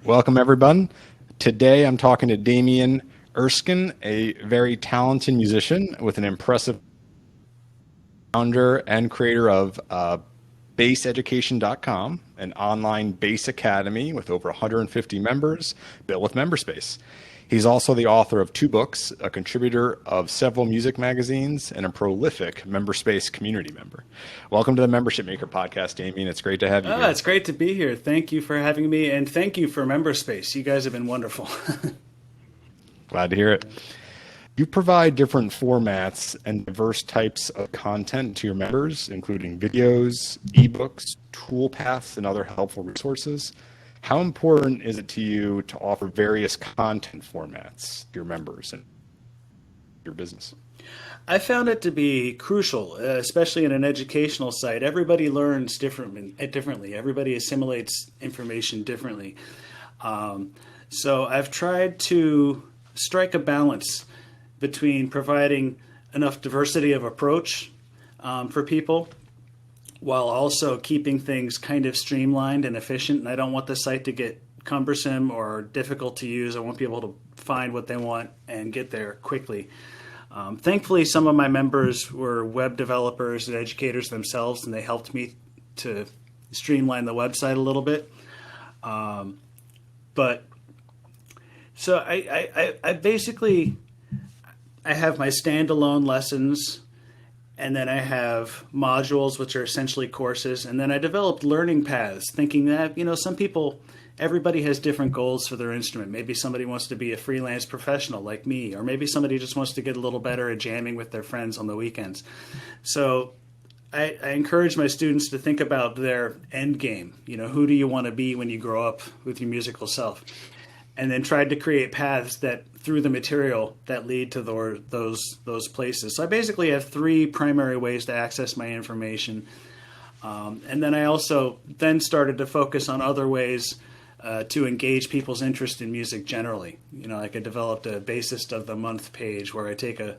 Welcome, everyone. Today I'm talking to Damian Erskine, a very talented musician with an impressive founder and creator of basseducation.com, an online bass academy with over 150 members built with MemberSpace. He's also the author of 2 books, a contributor of several music magazines, and a prolific MemberSpace community member. Welcome to the Membership Maker podcast, Damian. It's great to have you here. It's great to be here. Thank you for having me, and thank you for MemberSpace. You guys have been wonderful. Glad to hear it. You provide different formats and diverse types of content to your members, including videos, ebooks, toolpaths, and other helpful resources. How important is it to you to offer various content formats to your members and your business? I found it to be crucial, especially in an educational site. Everybody learns differently. Everybody assimilates information differently. So I've tried to strike a balance between providing enough diversity of approach for people while also keeping things kind of streamlined and efficient. And I don't want the site to get cumbersome or difficult to use. I want people to find what they want and get there quickly. Thankfully, some of my members were web developers and educators themselves, and they helped me to streamline the website a little bit. But so I basically, I have my standalone lessons, and then I have modules, which are essentially courses. And then I developed learning paths, thinking that, some people, everybody has different goals for their instrument. Maybe somebody wants to be a freelance professional like me, or maybe somebody just wants to get a little better at jamming with their friends on the weekends. So I encourage my students to think about their end game. Who do you want to be when you grow up with your musical self? And then tried to create paths that through the material that lead to those places. So I basically have 3 primary ways to access my information. And then I also then started to focus on other ways to engage people's interest in music generally. Like I developed a Bassist of the Month page where I take a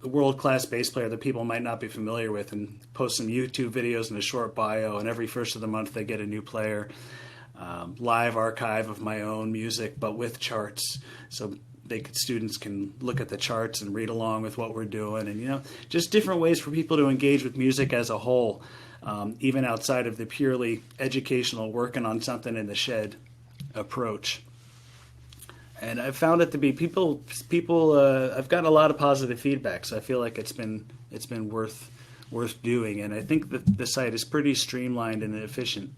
world-class bass player that people might not be familiar with and post some YouTube videos and a short bio, and every first of the month they get a new player. Live archive of my own music, but with charts, so students can look at the charts and read along with what we're doing, and just different ways for people to engage with music as a whole, even outside of the purely educational working on something in the shed approach. And I've found it to be people. I've gotten a lot of positive feedback, so I feel like it's been worth doing, and I think that the site is pretty streamlined and efficient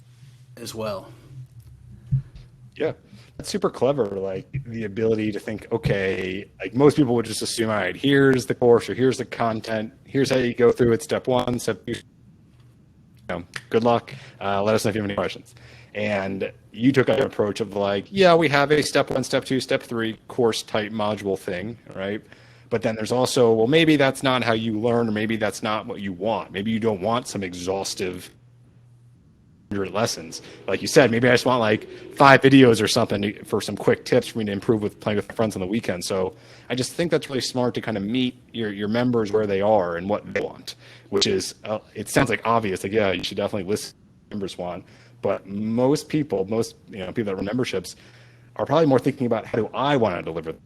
as well. Yeah, that's super clever. Like the ability to think, okay, like most people would just assume, all right, here's the course or here's the content. Here's how you go through it. Step 1, step 2. Good luck. Let us know if you have any questions. And you took an approach of like, yeah, we have a step 1, step 2, step 3 course type module thing, right? But then there's also, well, maybe that's not how you learn, or maybe that's not what you want. Maybe you don't want some exhaustive lessons. Like you said, maybe I just want like 5 videos or something for some quick tips for me to improve with playing with my friends on the weekend. So I just think that's really smart to kind of meet your members where they are and what they want, which is, it sounds like obvious. Like, yeah, you should definitely listen to what members want. But most people that run memberships are probably more thinking about how do I want to deliver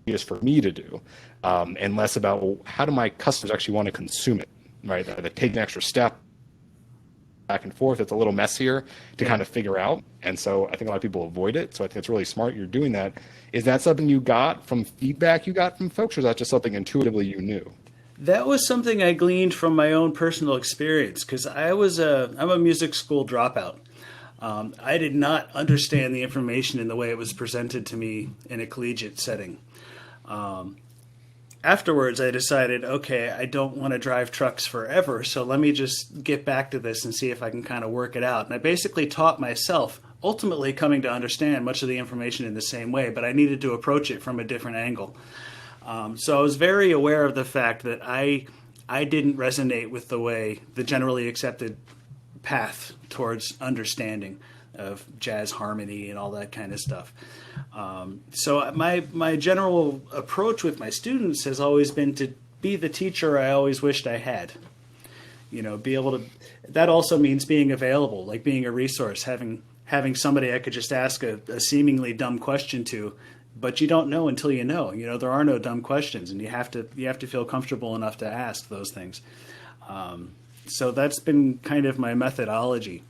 this for me to do, and less about, well, how do my customers actually want to consume it, right? They take an extra step back and forth. It's a little messier to kind of figure out. And so I think a lot of people avoid it. So I think it's really smart you're doing that. Is that something you got from feedback you got from folks, or is that just something intuitively you knew? That was something I gleaned from my own personal experience, because I'm a music school dropout. I did not understand the information in the way it was presented to me in a collegiate setting. Afterwards, I decided, okay, I don't want to drive trucks forever, so let me just get back to this and see if I can kind of work it out. And I basically taught myself, ultimately coming to understand much of the information in the same way, but I needed to approach it from a different angle. So I was very aware of the fact that I didn't resonate with the generally accepted path towards understanding of jazz harmony and all that kind of stuff. So my general approach with my students has always been to be the teacher I always wished I had. Be able to. That also means being available, like being a resource, having having somebody I could just ask a seemingly dumb question to, but you don't know until you know. You know, there are no dumb questions, and you have to feel comfortable enough to ask those things. So that's been kind of my methodology,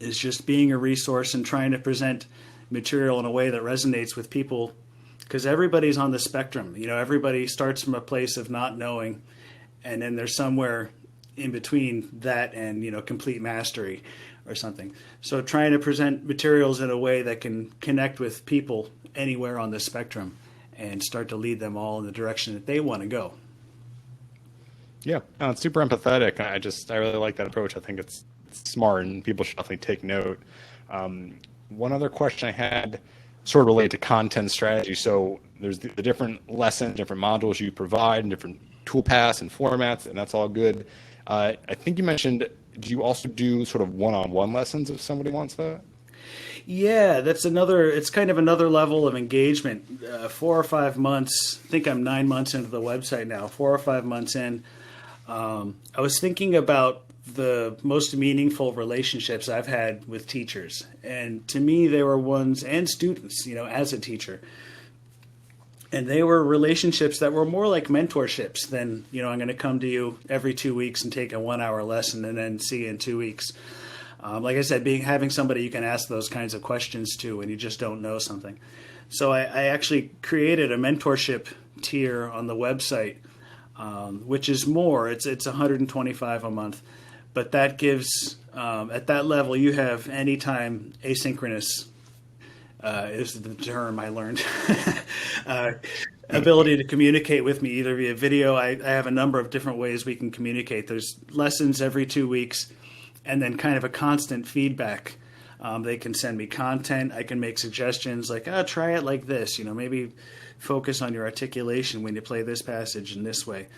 is just being a resource and trying to present material in a way that resonates with people, because everybody's on the spectrum. You know, everybody starts from a place of not knowing, and then there's somewhere in between that and, you know, complete mastery or something. So trying to present materials in a way that can connect with people anywhere on the spectrum and start to lead them all in the direction that they want to go. Yeah, no, it's super empathetic. I really like that approach. I think it's smart, and people should definitely take note. One other question I had, sort of related to content strategy. So there's the different lessons, different modules you provide, and different toolpaths and formats, and that's all good. I think you mentioned, do you also do sort of one-on-one lessons if somebody wants that? Yeah, it's kind of another level of engagement. 4 or 5 months, I think I'm 9 months into the website now, 4 or 5 months in, I was thinking about the most meaningful relationships I've had with teachers. And to me, they were ones, and students, you know, as a teacher. And they were relationships that were more like mentorships than, you know, I'm going to come to you every 2 weeks and take a 1-hour lesson and then see you in 2 weeks. Like I said, having somebody you can ask those kinds of questions to when you just don't know something. So I actually created a mentorship tier on the website, which is more. It's $125 a month, but that gives, at that level, you have anytime asynchronous, is the term I learned, ability to communicate with me either via video. I have a number of different ways we can communicate. There's lessons every 2 weeks, and then kind of a constant feedback. They can send me content. I can make suggestions like, try it like this, you know, maybe focus on your articulation when you play this passage in this way.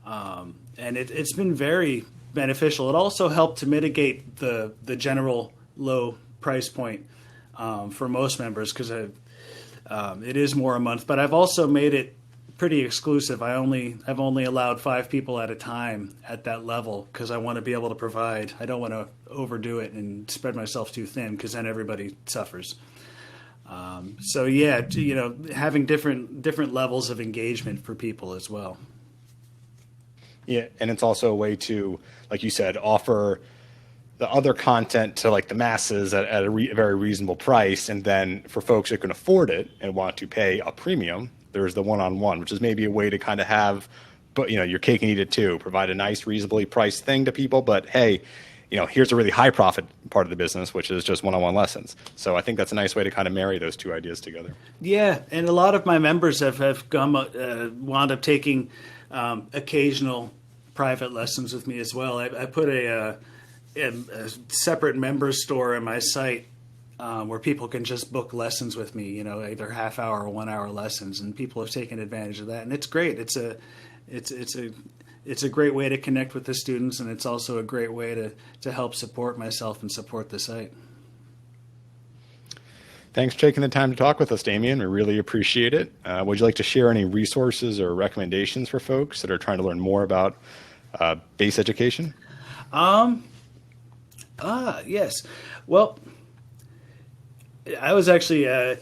And it's been very beneficial. It also helped to mitigate the general low price point for most members, because it is more a month. But I've also made it pretty exclusive. I've only allowed 5 people at a time at that level, because I want to be able to provide. I don't want to overdo it and spread myself too thin, because then everybody suffers. So yeah, you know, having different levels of engagement for people as well. Yeah, and it's also a way to, like you said, offer the other content to like the masses at a very reasonable price, and then for folks that can afford it and want to pay a premium, there's the one-on-one, which is maybe a way to kind of have, but you know, your cake and eat it too. Provide a nice, reasonably priced thing to people, but hey, you know, here's a really high profit part of the business, which is just one-on-one lessons. So I think that's a nice way to kind of marry those two ideas together. Yeah, and a lot of my members have wound up taking occasional private lessons with me as well. I put a separate members store on my site where people can just book lessons with me, you know, either half-hour or 1-hour lessons, and people have taken advantage of that, and it's great. It's a great way to connect with the students, and it's also a great way to help support myself and support the site. Thanks for taking the time to talk with us, Damian. We really appreciate it. Would you like to share any resources or recommendations for folks that are trying to learn more about base education? Yes. Well, I was actually I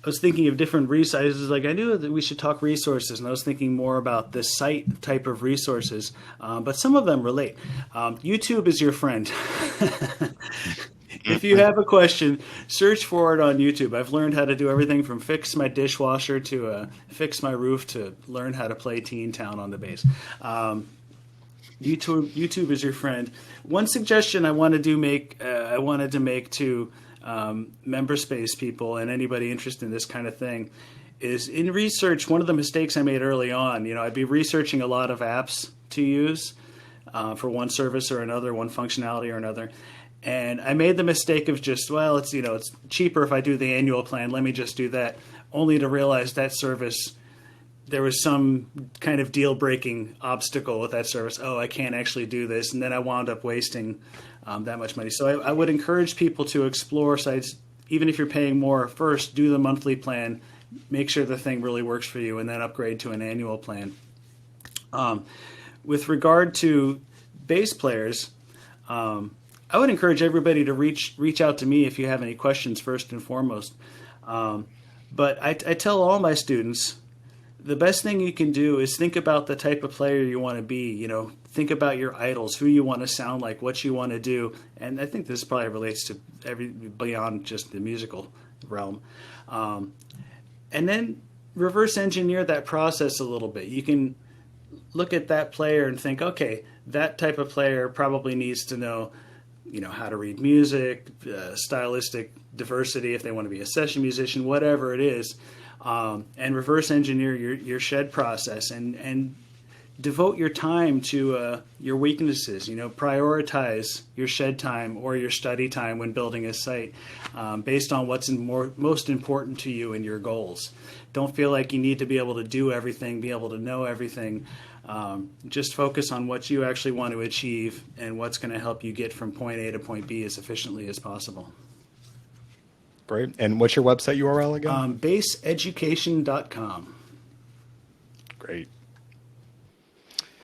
was thinking of different resources. Like, I knew that we should talk resources, and I was thinking more about the site type of resources, but some of them relate. YouTube is your friend. If you have a question, search for it on YouTube. I've learned how to do everything from fix my dishwasher to fix my roof to learn how to play Teen Town on the bass. YouTube is your friend. One suggestion I wanted to make to member space people and anybody interested in this kind of thing is, in research, one of the mistakes I made early on, you know, I'd be researching a lot of apps to use for one service or another, one functionality or another. And I made the mistake of just, well, it's cheaper if I do the annual plan. Let me just do that, only to realize that service, there was some kind of deal-breaking obstacle with that service. Oh, I can't actually do this. And then I wound up wasting that much money. So I would encourage people to explore sites, even if you're paying more. First, do the monthly plan, make sure the thing really works for you, and then upgrade to an annual plan. With regard to bass players, I would encourage everybody to reach out to me if you have any questions first and foremost. But I tell all my students, the best thing you can do is think about the type of player you want to be. You know, think about your idols, who you want to sound like, what you want to do. And I think this probably relates to beyond just the musical realm. And then reverse engineer that process a little bit. You can look at that player and think, okay, that type of player probably needs to know, you know, how to read music, stylistic diversity if they want to be a session musician, whatever it is, and reverse engineer your shed process and devote your time to your weaknesses. You know, prioritize your shed time or your study time when building a site based on what's most important to you and your goals. Don't feel like you need to be able to do everything, be able to know everything. Just focus on what you actually want to achieve and what's going to help you get from point A to point B as efficiently as possible. Great. And what's your website URL again? Baseeducation.com. Great.